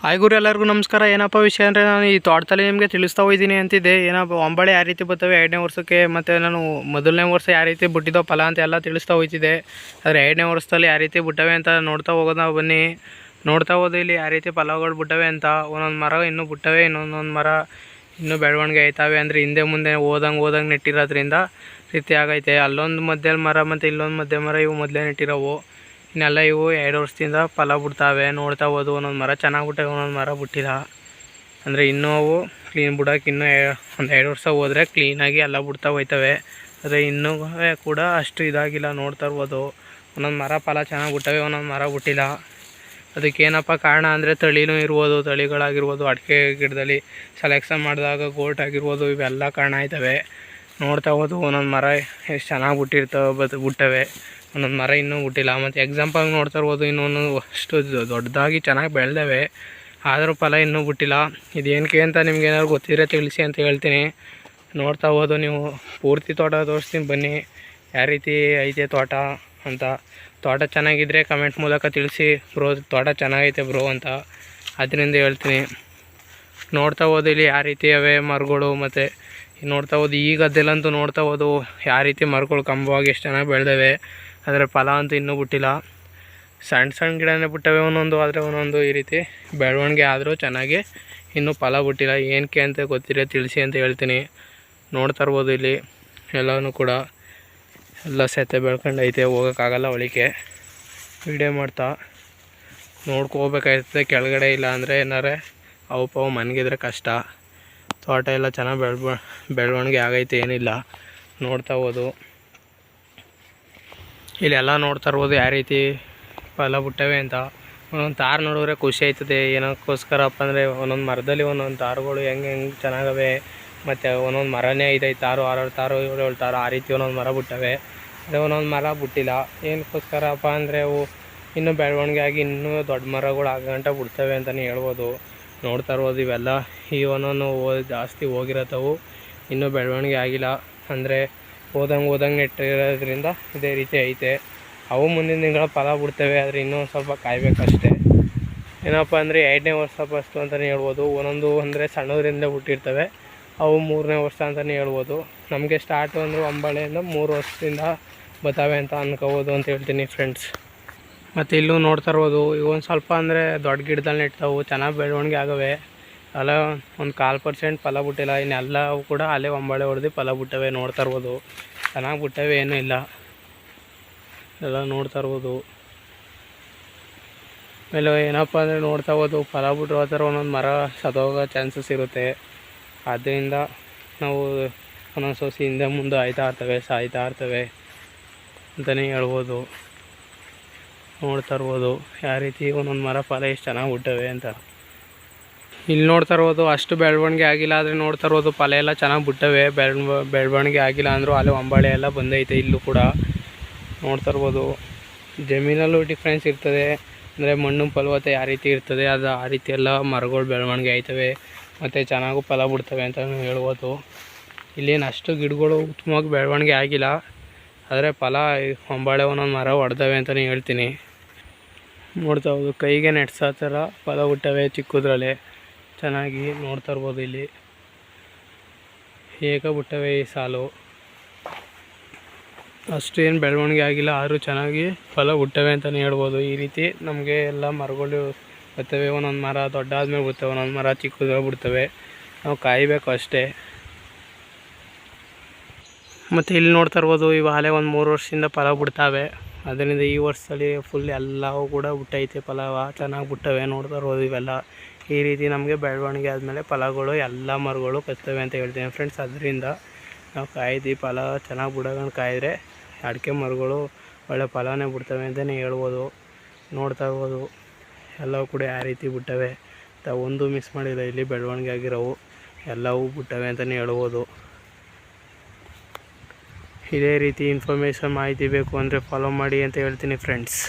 Hi ಗುರು, ಎಲ್ಲರಿಗೂ ನಮಸ್ಕಾರ. ಏನಪ್ಪ ವಿಷಯ ಅಂದರೆ, ನಾನು ಈ ತೋಟದಲ್ಲಿ ನಿಮಗೆ ತಿಳಿಸ್ತಾ ಹೋಗಿದ್ದೀನಿ ಅಂತಿದ್ದೆ. ಏನಪ್ಪ ಒಂಬಳೆ ಯಾವ ರೀತಿ ಬರ್ತವೆ 2ನೇ ವರ್ಷಕ್ಕೆ, ಮತ್ತು ನಾನು ಮೊದಲನೇ ವರ್ಷ ಯಾವ ರೀತಿ ಬಿಟ್ಟಿದ್ದೋ ಫಲ ಅಂತ ಎಲ್ಲ ತಿಳಿಸ್ತಾ ಹೋಗ್ತಿದ್ದೆ. ಆದರೆ 2ನೇ ವರ್ಷದಲ್ಲಿ ಯಾವ ರೀತಿ ಬಿಟ್ಟವೆ ಅಂತ ನೋಡ್ತಾ ಹೋಗೋದು. ಬನ್ನಿ ನೋಡ್ತಾ ಹೋದು ಇಲ್ಲಿ ಯಾವ ರೀತಿ ಫಲಗಳು ಬಿಟ್ಟವೆ ಅಂತ. ಒಂದೊಂದು ಮರ ಇನ್ನೂ ಬಿಟ್ಟವೆ, ಇನ್ನೊಂದೊಂದು ಮರ ಇನ್ನೂ ಬೆಳವಣಿಗೆ ಆಯ್ತವೆ. ಅಂದರೆ ಹಿಂದೆ ಮುಂದೆ ಓದಂಗೆ ನೆಟ್ಟಿರೋದ್ರಿಂದ ರೀತಿ ಆಗೈತೆ. ಅಲ್ಲೊಂದು ಮಧ್ಯ ಮರ ಮತ್ತು ಇಲ್ಲೊಂದು ಮಧ್ಯ ಮರ, ಇವು ಮೊದಲೇ ನೆಟ್ಟಿರೋವು. ಇನ್ನೆಲ್ಲ ಇವು 2 ವರ್ಷದಿಂದ ಫಲ ಬಿಡ್ತಾವೆ. ನೋಡ್ತಾ ಹೋದು ಒಂದೊಂದು ಮರ ಚೆನ್ನಾಗಿ ಬಿಟ್ಟವೆ, ಒಂದೊಂದು ಮರ ಬಿಟ್ಟಿಲ್ಲ. ಅಂದರೆ ಇನ್ನೂ ಅವು ಕ್ಲೀನ್ ಬಿಡೋಕೆ ಇನ್ನೂ ಒಂದು 2 ವರ್ಷ ಹೋದರೆ ಕ್ಲೀನಾಗಿ ಎಲ್ಲ ಬಿಡ್ತಾ ಹೋಯ್ತವೆ. ಆದರೆ ಇನ್ನೂ ಕೂಡ ಅಷ್ಟು ಇದಾಗಿಲ್ಲ. ನೋಡ್ತಾ ಇರ್ಬೋದು ಒಂದೊಂದು ಮರ ಫಲ ಚೆನ್ನಾಗಿ ಬಿಟ್ಟವೆ, ಒಂದೊಂದು ಮರ ಬಿಟ್ಟಿಲ್ಲ. ಅದಕ್ಕೇನಪ್ಪ ಕಾರಣ ಅಂದರೆ ತಳಿನೂ ಇರ್ಬೋದು, ತಳಿಗಳಾಗಿರ್ಬೋದು, ಅಡಿಕೆ ಗಿಡದಲ್ಲಿ ಸೆಲೆಕ್ಷನ್ ಮಾಡಿದಾಗ ಗೋಟ್ ಆಗಿರ್ಬೋದು, ಇವೆಲ್ಲ ಕಾರಣ ಆಯ್ತವೆ. ನೋಡ್ತಾ ಹೋದು ಒಂದೊಂದು ಮರ ಎಷ್ಟು ಚೆನ್ನಾಗಿ ಬಿಟ್ಟಿರ್ತವೆ, ಬಿಟ್ಟವೆ. ಒಂದೊಂದು ಮರ ಇನ್ನೂ ಬಿಟ್ಟಿಲ್ಲ. ಮತ್ತು ಎಕ್ಸಾಂಪಲ್ ನೋಡ್ತಾ ಇರ್ಬೋದು, ಇನ್ನೊಂದು ಅಷ್ಟು ದೊಡ್ಡದಾಗಿ ಚೆನ್ನಾಗಿ ಬೆಳೆದವೆ, ಆದರೂ ಫಲ ಇನ್ನೂ ಬಿಟ್ಟಿಲ್ಲ. ಇದೇನಕ್ಕೆ ಅಂತ ನಿಮ್ಗೆ ಏನಾದ್ರು ಗೊತ್ತಿದ್ರೆ ತಿಳಿಸಿ ಅಂತ ಹೇಳ್ತೀನಿ. ನೋಡ್ತಾ ಹೋದು ನೀವು ಪೂರ್ತಿ ತೋಟ ತೋರಿಸ್ತೀನಿ ಬನ್ನಿ, ಯಾವ ರೀತಿ ಐತೆ ತೋಟ ಅಂತ. ತೋಟ ಚೆನ್ನಾಗಿದ್ದರೆ ಕಮೆಂಟ್ ಮೂಲಕ ತಿಳಿಸಿ ಬ್ರೋ, ತೋಟ ಚೆನ್ನಾಗೈತೆ ಬ್ರೋ ಅಂತ. ಅದರಿಂದ ಹೇಳ್ತೀನಿ. ನೋಡ್ತಾ ಹೋದು ಇಲ್ಲಿ ಯಾವ ರೀತಿ ಅವೆ ಮರಗಳು. ಮತ್ತು ನೋಡ್ತಾ ಹೋದು ಈ ಗದ್ದೆಲಂತೂ ನೋಡ್ತಾ ಹೋದು ಯಾವ ರೀತಿ ಮರಗಳು ಕಂಬವಾಗಿ ಎಷ್ಟು ಚೆನ್ನಾಗಿ ಬೆಳೆದವೆ. ಆದರೆ ಫಲ ಅಂತೂ ಇನ್ನೂ ಬಿಟ್ಟಿಲ್ಲ. ಸಣ್ಣ ಗಿಡನೇ ಬಿಟ್ಟವೆ ಒಂದೊಂದು, ಆದರೆ ಒಂದೊಂದು ಈ ರೀತಿ ಬೆಳವಣಿಗೆ ಆದರೂ ಚೆನ್ನಾಗಿ ಇನ್ನೂ ಫಲ ಬಿಟ್ಟಿಲ್ಲ. ಏನಕ್ಕೆ ಅಂತ ಗೊತ್ತಿರೋ ತಿಳಿಸಿ ಅಂತ ಹೇಳ್ತೀನಿ. ನೋಡ್ತಾ ಇರ್ಬೋದು ಇಲ್ಲಿ ಎಲ್ಲನೂ ಕೂಡ ಎಲ್ಲ ಸೆತ್ತೆ ಬೆಳ್ಕೊಂಡೈತೆ, ಹೋಗೋಕ್ಕಾಗಲ್ಲ ಒಳಿಕೆ. ವೀಡಿಯೋ ಮಾಡ್ತಾ ನೋಡ್ಕೋಬೇಕಾಯ್ತದೆ. ಕೆಳಗಡೆ ಇಲ್ಲ ಅಂದರೆ ಏನಾರೆ ಅವು ಮನಗಿದ್ರೆ ಕಷ್ಟ. ತೋಟ ಎಲ್ಲ ಚೆನ್ನಾಗಿ ಬೆಳವಣಿಗೆ ಆಗೈತೆ, ಏನಿಲ್ಲ. ನೋಡ್ತಾ ಹೋದು ಇಲ್ಲೆಲ್ಲ ನೋಡ್ತಾ ಇರ್ಬೋದು ಯಾವ ರೀತಿ ಫಲ ಬಿಟ್ಟವೆ ಅಂತ. ಒಂದೊಂದು ತಾರು ನೋಡಿದ್ರೆ ಖುಷಿ ಆಯ್ತದೆ. ಏನಕ್ಕೋಸ್ಕರಪ್ಪ ಅಂದರೆ ಒಂದೊಂದು ಮರದಲ್ಲಿ ಒಂದೊಂದು ತಾರುಗಳು ಹೆಂಗೆ ಚೆನ್ನಾಗವೆ. ಮತ್ತು ಒಂದೊಂದು ಮರನೇ 5 ತಾರು, 6 ತಾರು, 7 ತಾರು, ಆ ರೀತಿ ಒಂದೊಂದು ಮರ ಬಿಟ್ಟವೆ. ಅದೇ ಒಂದೊಂದು ಮರ ಬಿಟ್ಟಿಲ್ಲ. ಏನಕ್ಕೋಸ್ಕರಪ್ಪ ಅಂದರೆ ಅವು ಇನ್ನೂ ಬೆಳವಣಿಗೆ ಆಗಿ ಇನ್ನೂ ದೊಡ್ಡ ಮರಗಳು ಆಗಂಟ ಬಿಡ್ತವೆ ಅಂತಲೇ ಹೇಳ್ಬೋದು. ನೋಡ್ತಾ ಇರ್ಬೋದು ಇವೆಲ್ಲ ಈ ಒಂದೊಂದು ಜಾಸ್ತಿ ಹೋಗಿರತ್ತವು, ಇನ್ನೂ ಬೆಳವಣಿಗೆ ಆಗಿಲ್ಲ. ಅಂದರೆ ಓದಂಗೆ ನೆಟ್ಟಿರೋದ್ರಿಂದ ಇದೇ ರೀತಿ ಐತೆ. ಅವು ಮುಂದಿನ ತಿಂಗಳ ಫಲ ಬಿಡ್ತವೆ, ಆದರೆ ಇನ್ನೂ ಸ್ವಲ್ಪ ಕಾಯಬೇಕಷ್ಟೇ. ಏನಪ್ಪ ಅಂದರೆ 2ನೇ ವರ್ಷ ಫಸ್ಟು ಅಂತಲೇ ಹೇಳ್ಬೋದು. ಒಂದೊಂದು ಅಂದರೆ ಸಣ್ಣದರಿಂದ ಬಿಟ್ಟಿರ್ತವೆ, ಅವು 3ನೇ ವರ್ಷ ಅಂತಲೇ ಹೇಳ್ಬೋದು. ನಮಗೆ ಸ್ಟಾರ್ಟು ಅಂದರೆ ಒಂಬಳೆಯಿಂದ 3 ವರ್ಷದಿಂದ ಬರ್ತವೆ ಅಂತ ಅನ್ಕೋಬೋದು ಅಂತ ಹೇಳ್ತೀನಿ ಫ್ರೆಂಡ್ಸ್. ಮತ್ತು ಇಲ್ಲೂ ನೋಡ್ತಾ ಇರ್ಬೋದು ಇವೊಂದು ಸ್ವಲ್ಪ ಅಂದರೆ ದೊಡ್ಡ ಗಿಡದಲ್ಲಿ ನೆಡ್ತಾವು, ಚೆನ್ನಾಗಿ ಬೆಳವಣಿಗೆ ಆಗವೆ. ಅಲ್ಲ ಒಂದು 1/4% ಫಲ ಬಿಟ್ಟಿಲ್ಲ. ಇನ್ನೆಲ್ಲವು ಕೂಡ ಅಲ್ಲೇ ಒಂಬಳೆ ಹೊಡೆದು ಫಲ ಬಿಟ್ಟವೆ. ನೋಡ್ತಾ ಇರ್ಬೋದು ಚೆನ್ನಾಗಿ ಬಿಟ್ಟವೆ, ಏನೂ ಇಲ್ಲ. ಎಲ್ಲ ನೋಡ್ತಾ ಇರ್ಬೋದು. ಆಮೇಲೆ ಏನಪ್ಪ ಅಂದರೆ ನೋಡ್ತಾ ಹೋದು ಫಲ ಬಿಟ್ಟರು ಆ ಥರ ಒಂದೊಂದು ಮರ ಸತ್ತೋಗೋ ಚಾನ್ಸಸ್ ಇರುತ್ತೆ. ಆದ್ದರಿಂದ ನಾವು ಒಂದೊಂದು ಸೊಸಿ ಹಿಂದೆ ಮುಂದೆ ಸಾಯ್ತಾ ಇರ್ತವೆ ಅಂತಲೇ ಹೇಳ್ಬೋದು. ನೋಡ್ತಾ ಇರ್ಬೋದು ಯಾವ ರೀತಿ ಒಂದೊಂದು ಮರ ಫಲ ಎಷ್ಟು ಚೆನ್ನಾಗಿ ಬಿಟ್ಟವೆ ಅಂತ. ಇಲ್ಲಿ ನೋಡ್ತಾ ಇರ್ಬೋದು ಅಷ್ಟು ಬೆಳವಣಿಗೆ ಆಗಿಲ್ಲ, ಆದರೆ ನೋಡ್ತಾ ಇರ್ಬೋದು ಫಲ ಎಲ್ಲ ಚೆನ್ನಾಗಿ ಬಿಟ್ಟವೆ. ಬೆಳವಣಿಗೆ ಆಗಿಲ್ಲ ಅಂದರೂ ಅಲ್ಲಿ ಒಂಬಳೆ ಎಲ್ಲ ಬಂದೈತೆ. ಇಲ್ಲೂ ಕೂಡ ನೋಡ್ತಾ ಇರ್ಬೋದು ಜಮೀನಲ್ಲೂ ಡಿಫ್ರೆನ್ಸ್ ಇರ್ತದೆ. ಅಂದರೆ ಮಣ್ಣು ಫಲವತ್ತೆ ಯಾವ ರೀತಿ ಇರ್ತದೆ, ಅದು ಆ ರೀತಿ ಎಲ್ಲ ಮರಗಳು ಬೆಳವಣಿಗೆ ಆಯ್ತವೆ ಮತ್ತು ಚೆನ್ನಾಗೂ ಫಲ ಬಿಡ್ತವೆ ಅಂತ ಹೇಳ್ಬೋದು. ಇಲ್ಲೇನು ಅಷ್ಟು ಗಿಡಗಳು ಉತ್ತಮವಾಗಿ ಬೆಳವಣಿಗೆ ಆಗಿಲ್ಲ, ಆದರೆ ಫಲ ಒಂಬಳೆ ಒಂದೊಂದು ಮರ ಹೊಡೆದವೆ ಅಂತಲೇ ಹೇಳ್ತೀನಿ. ನೋಡ್ತಾ ಹೋದು ಕೈಗೆ ನೆಡ್ಸೋ ಥರ ಫಲ ಬಿಟ್ಟವೆ ಚಿಕ್ಕದ್ರಲ್ಲೇ ಚೆನ್ನಾಗಿ. ನೋಡ್ತಾ ಇರ್ಬೋದು ಇಲ್ಲಿ ಹೇಗೆ ಬಿಟ್ಟವೆ ಈ ಸಾಲು. ಅಷ್ಟು ಏನು ಬೆಳವಣಿಗೆ ಆಗಿಲ್ಲ, ಆದರೂ ಚೆನ್ನಾಗಿ ಫಲ ಬಿಟ್ಟವೆ ಅಂತಲೇ ಹೇಳ್ಬೋದು. ಈ ರೀತಿ ನಮಗೆ ಎಲ್ಲ ಮರಗಳು ಬರ್ತವೆ. ಒಂದೊಂದು ಮರ ದೊಡ್ಡಾದ್ಮೇಲೆ ಬಿಡ್ತವೆ, ಒಂದೊಂದು ಮರ ಚಿಕ್ಕದಾಗ ಬಿಡ್ತವೆ. ನಾವು ಕಾಯಬೇಕು ಅಷ್ಟೇ. ಮತ್ತು ಇಲ್ಲಿ ನೋಡ್ತಾ ಇರ್ಬೋದು ಇವು ಅಲ್ಲೇ ಒಂದು 3 ವರ್ಷದಿಂದ ಫಲ ಬಿಡ್ತಾವೆ. ಅದರಿಂದ ಈ ವರ್ಷದಲ್ಲಿ ಫುಲ್ ಎಲ್ಲವೂ ಕೂಡ ಬಿಟ್ಟೈತೆ ಫಲ, ಚೆನ್ನಾಗಿ ಬಿಟ್ಟವೆ. ನೋಡ್ತಾ ಇರ್ಬೋದು ಇವೆಲ್ಲ ಈ ರೀತಿ ನಮಗೆ ಬೆಳವಣಿಗೆ ಆದಮೇಲೆ ಫಲಗಳು ಎಲ್ಲ ಮರಗಳು ಕಚ್ತವೆ ಅಂತ ಹೇಳ್ತೀನಿ ಫ್ರೆಂಡ್ಸ್. ಅದರಿಂದ ನಾವು ಕಾಯ್ದು ಫಲ ಚೆನ್ನಾಗಿ ಬಿಡೋಗಂಡು ಕಾಯಿದ್ರೆ ಅಡಿಕೆ ಮರಗಳು ಒಳ್ಳೆ ಫಲನೇ ಬಿಡ್ತವೆ ಅಂತಲೇ ಹೇಳ್ಬೋದು. ನೋಡ್ತಾ ಇರ್ಬೋದು ಎಲ್ಲವೂ ಕೂಡ ಯಾವ ರೀತಿ ಬಿಟ್ಟವೆ ಅಂತ ಒಂದು ಮಿಸ್ ಮಾಡಿಲ್ಲ. ಇಲ್ಲಿ ಬೆಳವಣಿಗೆ ಆಗಿರೋವು ಎಲ್ಲವೂ ಬಿಟ್ಟವೆ ಅಂತಲೇ ಹೇಳ್ಬೋದು. ಇದೇ ರೀತಿ ಇನ್ಫಾರ್ಮೇಷನ್ ಮಾಹಿತಿ ಬೇಕು ಅಂದರೆ ಫಾಲೋ ಮಾಡಿ ಅಂತ ಹೇಳ್ತೀನಿ ಫ್ರೆಂಡ್ಸ್.